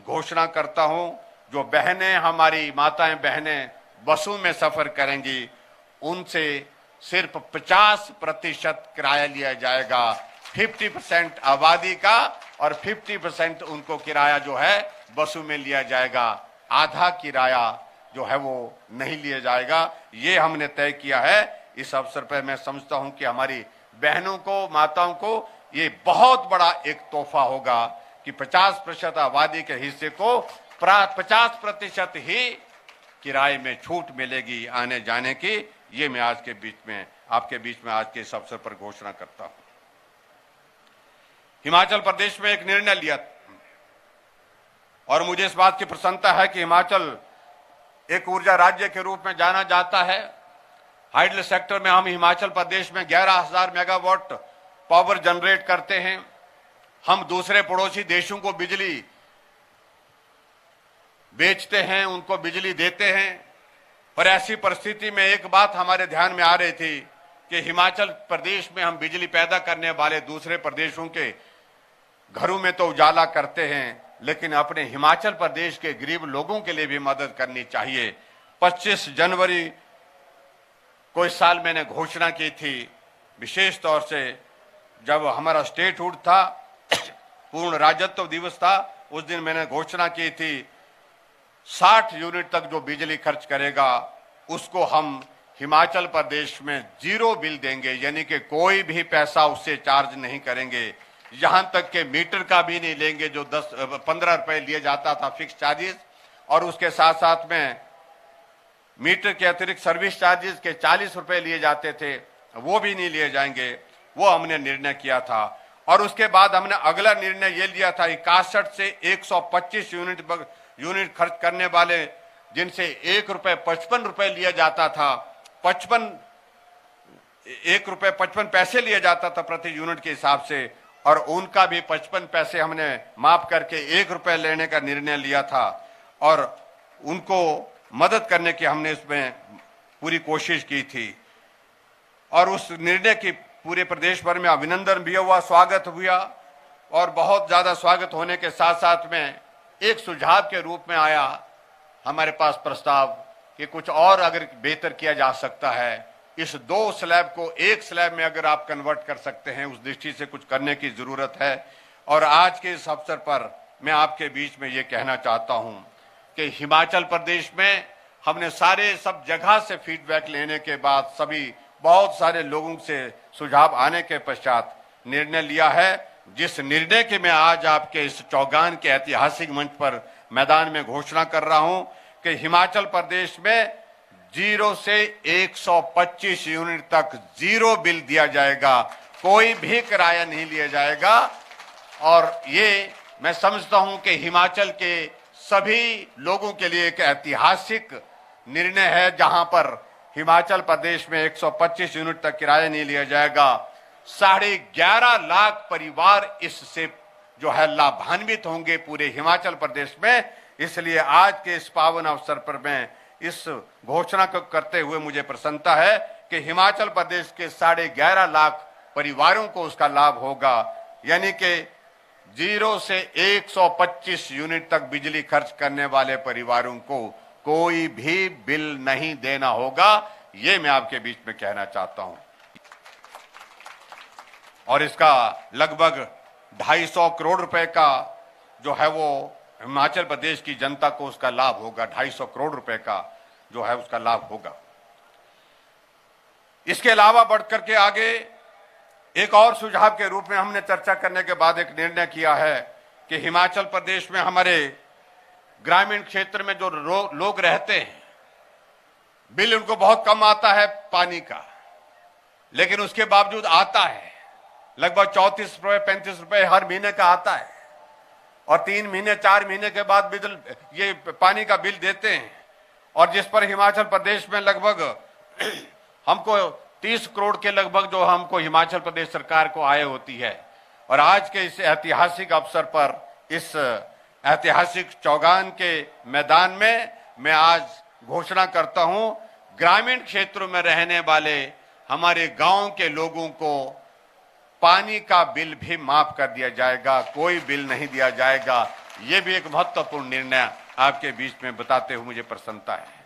घोषणा करता हूं, जो बहनें, हमारी माताएं बहनें बसों में सफर करेंगी, उनसे सिर्फ 50% किराया लिया जाएगा। 50% आबादी का और 50% उनको किराया जो है बसों में लिया जाएगा। आधा किराया जो है वो नहीं लिया जाएगा। ये हमने तय किया है। इस अवसर पर मैं समझता हूं कि हमारी बहनों को, माताओं को ये बहुत बड़ा एक तोहफा होगा कि 50% आबादी के हिस्से को 50% ही किराए में छूट मिलेगी आने जाने की। ये मैं आज के बीच में, आपके बीच में आज के इस अवसर पर घोषणा करता हूं। हिमाचल प्रदेश में एक निर्णय लिया और मुझे इस बात की प्रसन्नता है कि हिमाचल एक ऊर्जा राज्य के रूप में जाना जाता है। हाइडल सेक्टर में हम हिमाचल प्रदेश में 11,000 मेगावाट पावर जनरेट करते हैं। हम दूसरे पड़ोसी देशों को बिजली बेचते हैं, उनको बिजली देते हैं। पर ऐसी परिस्थिति में एक बात हमारे ध्यान में आ रही थी कि हिमाचल प्रदेश में हम बिजली पैदा करने वाले दूसरे प्रदेशों के घरों में तो उजाला करते हैं, लेकिन अपने हिमाचल प्रदेश के गरीब लोगों के लिए भी मदद करनी चाहिए। 25 जनवरी को इस साल मैंने घोषणा की थी, विशेष तौर से जब हमारा स्टेटहुड था, पूर्ण राज्यत्व दिवस था, उस दिन मैंने घोषणा की थी 60 यूनिट तक जो बिजली खर्च करेगा उसको हम हिमाचल प्रदेश में 0 बिल देंगे, यानी कि कोई भी पैसा उससे चार्ज नहीं करेंगे। यहां तक के मीटर का भी नहीं लेंगे, जो 15 रुपए लिए जाता था फिक्स चार्जेस, और उसके साथ साथ में मीटर के अतिरिक्त सर्विस चार्जेस के 40 रुपए लिए जाते थे, वो भी नहीं लिए जाएंगे। वो हमने निर्णय किया था। और उसके बाद हमने अगला निर्णय ये लिया था 61 से 125 यूनिट खर्च करने वाले, जिनसे 1 रुपए 55 रुपए लिया जाता था, 1 रुपए 55 पैसे लिया जाता था प्रति यूनिट के हिसाब से, और उनका भी 55 पैसे हमने माफ करके 1 रुपए लेने का निर्णय लिया था। और उनको मदद करने की हमने इसमें पूरी कोशिश की थी। और उस निर्णय की पूरे प्रदेश भर में अभिनंदन भी हुआ, स्वागत हुआ। और बहुत ज्यादा स्वागत होने के साथ साथ में एक सुझाव के रूप में आया हमारे पास प्रस्ताव कि कुछ और अगर बेहतर किया जा सकता है, इस 2 स्लैब को 1 स्लैब में अगर आप कन्वर्ट कर सकते हैं, उस दृष्टि से कुछ करने की जरूरत है। और आज के इस अवसर पर मैं आपके बीच में ये कहना चाहता हूं कि हिमाचल प्रदेश में हमने सब जगह से फीडबैक लेने के बाद, सभी बहुत सारे लोगों से सुझाव आने के पश्चात निर्णय लिया है, जिस निर्णय की मैं आज आपके इस चौगान के ऐतिहासिक मंच पर मैदान में घोषणा कर रहा हूं कि हिमाचल प्रदेश में 0 से 125 यूनिट तक 0 बिल दिया जाएगा, कोई भी किराया नहीं लिया जाएगा। और ये मैं समझता हूं कि हिमाचल के सभी लोगों के लिए एक ऐतिहासिक निर्णय है, जहां पर हिमाचल प्रदेश में 125 यूनिट तक किराया नहीं लिया जाएगा। 11.5 लाख परिवार इससे जो है लाभान्वित होंगे पूरे हिमाचल प्रदेश में। इसलिए आज के इस पावन अवसर पर मैं इस घोषणा को करते हुए मुझे प्रसन्नता है कि हिमाचल प्रदेश के 11.5 लाख परिवारों को उसका लाभ होगा, यानी कि 0 से 125 यूनिट तक बिजली खर्च करने वाले परिवारों को कोई भी बिल नहीं देना होगा। ये मैं आपके बीच में कहना चाहता हूं। और इसका लगभग 250 करोड़ रुपए का जो है वो हिमाचल प्रदेश की जनता को उसका लाभ होगा। 250 करोड़ रुपए का जो है उसका लाभ होगा। इसके अलावा बढ़कर के आगे एक और सुझाव के रूप में हमने चर्चा करने के बाद एक निर्णय किया है कि हिमाचल प्रदेश में हमारे ग्रामीण क्षेत्र में जो लोग रहते हैं, बिल उनको बहुत कम आता है पानी का, लेकिन उसके बावजूद आता है लगभग 34 रुपए 35 रुपए हर महीने का आता है। और 3 महीने 4 महीने के बाद ये पानी का बिल देते हैं, और जिस पर हिमाचल प्रदेश में लगभग हमको 30 करोड़ के लगभग जो हमको हिमाचल प्रदेश सरकार को आय होती है। और आज के इस ऐतिहासिक अवसर पर, इस ऐतिहासिक चौगान के मैदान में मैं आज घोषणा करता हूं, ग्रामीण क्षेत्रों में रहने वाले हमारे गांव के लोगों को पानी का बिल भी माफ कर दिया जाएगा, कोई बिल नहीं दिया जाएगा। ये भी एक महत्वपूर्ण निर्णय आपके बीच में बताते हुए मुझे प्रसन्नता है।